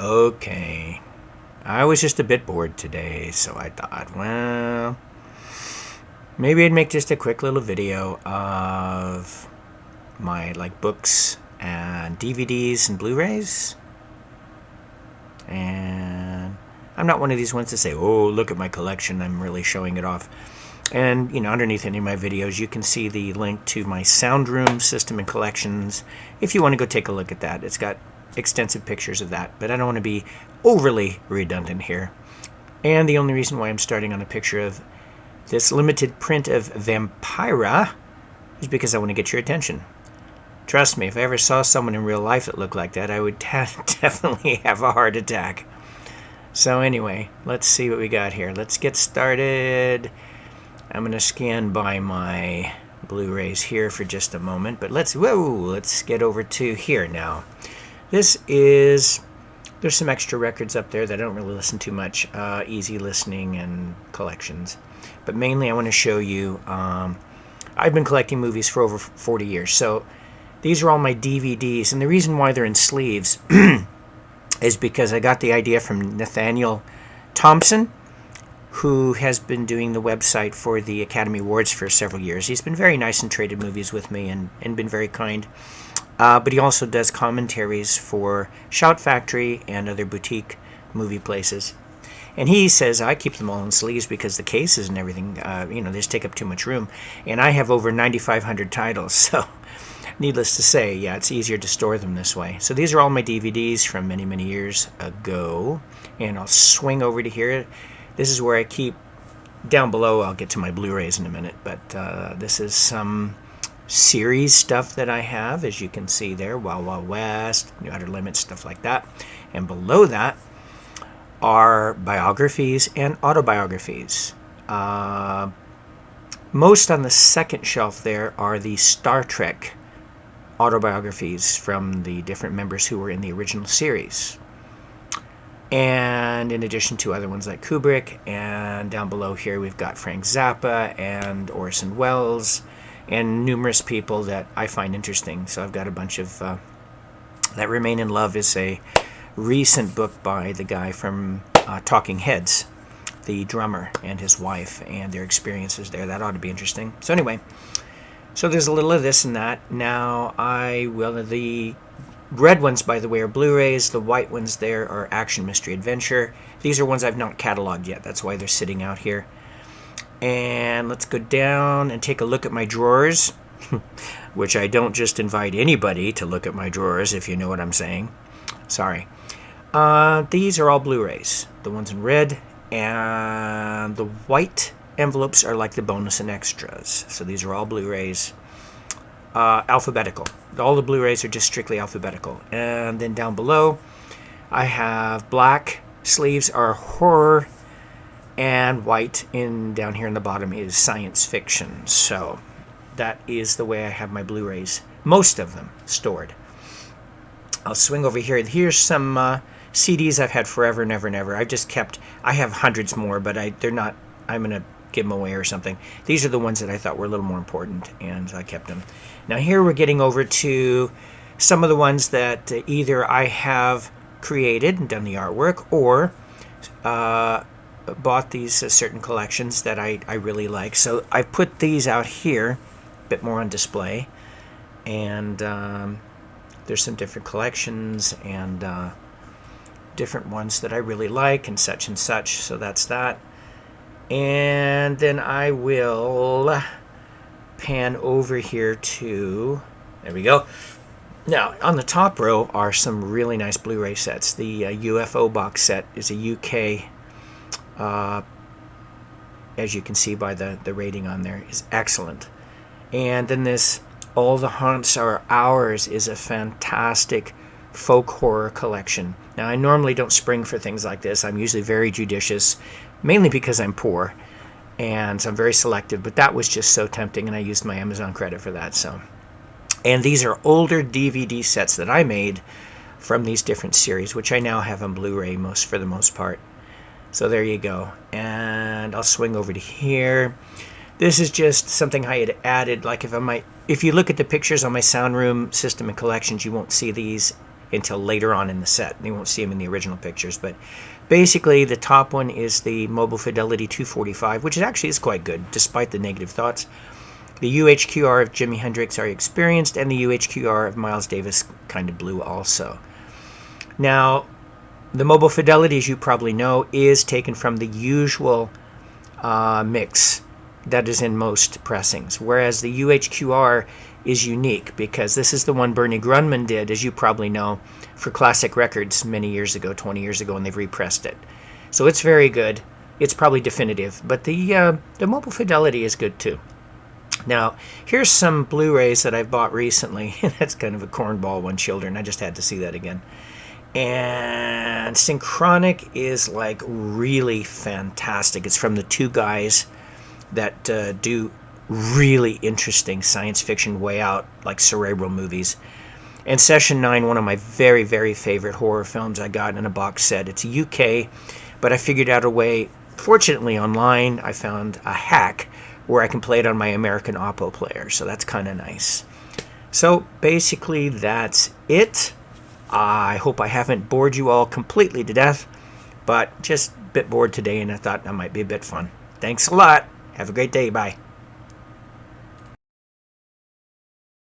Okay. I was just a bit bored today, so I thought, well, maybe I'd make just a quick little video of my books and DVDs and Blu-rays. And I'm not one of these ones to say, "Oh, look at my collection. I'm really showing it off." And, underneath any of my videos, you can see the link to my sound room system and collections if you want to go take a look at that. It's got extensive pictures of that, but I don't want to be overly redundant here. And the only reason why I'm starting on a picture of this limited print of Vampira is because I want to get your attention. Trust me, if I ever saw someone in real life that looked like that, I would definitely have a heart attack. So anyway, let's see what we got here. Let's get started. I'm going to scan by my Blu-rays here for just a moment, but let's get over to here now. There's some extra records up there that I don't really listen to much, easy listening and collections. But mainly I want to show you, I've been collecting movies for over 40 years, so these are all my DVDs, and the reason why they're in sleeves is because I got the idea from Nathaniel Thompson, who has been doing the website for the Academy Awards for several years. He's been very nice and traded movies with me and been very kind. But he also does commentaries for Shout Factory and other boutique movie places. And he says, I keep them all in sleeves because the cases and everything, they just take up too much room. And I have over 9,500 titles, so needless to say, yeah, it's easier to store them this way. So these are all my DVDs from many, many years ago. And I'll swing over to here. This is where I keep, down below, I'll get to my Blu-rays in a minute, but this is some series stuff that I have, as you can see there, Wild Wild West, New Outer Limits, stuff like that. And below that are biographies and autobiographies. Most on the second shelf there are the Star Trek autobiographies from the different members who were in the original series. And in addition to other ones like Kubrick, and down below here we've got Frank Zappa and Orson Welles and numerous people that I find interesting. So I've got a bunch of That Remain in Love is a recent book by the guy from Talking Heads, the drummer and his wife, and their experiences there. That ought to be interesting. So anyway, so there's a little of this and that. Now the red ones, by the way, are Blu-rays. The white ones there are Action, Mystery, Adventure. These are ones I've not cataloged yet. That's why they're sitting out here. And let's go down and take a look at my drawers, which I don't just invite anybody to look at my drawers, if you know what I'm saying. Sorry. These are all Blu-rays, the ones in red, and the white envelopes are like the bonus and extras. So these are all Blu-rays. Alphabetical. All the Blu-rays are just strictly alphabetical. And then down below, I have black sleeves are horror, and white down here in the bottom is science fiction. So that is the way I have my Blu-rays, most of them, stored. I'll swing over here. Here's some CDs I've had forever and ever and ever. I have hundreds more, but they're not, I'm going to give them away or something. These are the ones that I thought were a little more important, and I kept them. Now here we're getting over to some of the ones that either I have created and done the artwork, or bought these certain collections that I really like. So I put these out here, a bit more on display, and there's some different collections and different ones that I really like and such, so that's that. And then I will pan over here to, there we go. Now, on the top row are some really nice Blu-ray sets. The UFO box set is a UK, as you can see by the rating on there, is excellent. And then this All the Haunts Are Ours is a fantastic folk horror collection. Now, I normally don't spring for things like this. I'm usually very judicious, mainly because I'm poor, and so I'm very selective, but that was just so tempting, and I used my Amazon credit for that. So, and these are older DVD sets that I made from these different series, which I now have on Blu-ray for the most part. So there you go. And I'll swing over to here. This is just something I had added, like if you look at the pictures on my sound room system and collections, you won't see these until later on in the set. You won't see them in the original pictures, but basically the top one is the Mobile Fidelity 245, which actually is quite good, despite the negative thoughts. The UHQR of Jimi Hendrix, I experienced, and the UHQR of Miles Davis, kind of blue also. Now, the Mobile Fidelity, as you probably know, is taken from the usual mix that is in most pressings, whereas the UHQR is unique because this is the one Bernie Grunman did, as you probably know, for Classic Records many years ago, 20 years ago, and they've repressed it. So it's very good. It's probably definitive, but the Mobile Fidelity is good too. Now, here's some Blu-rays that I've bought recently. That's kind of a cornball one, children. I just had to see that again. And Synchronic is like really fantastic. It's from the two guys that do really interesting science fiction way out, like cerebral movies. And Session 9, one of my very, very favorite horror films I got in a box set. It's UK, but I figured out a way, fortunately online, I found a hack where I can play it on my American Oppo player, so that's kind of nice. So basically that's it. I hope I haven't bored you all completely to death, but just a bit bored today, and I thought that might be a bit fun. Thanks a lot. Have a great day. Bye.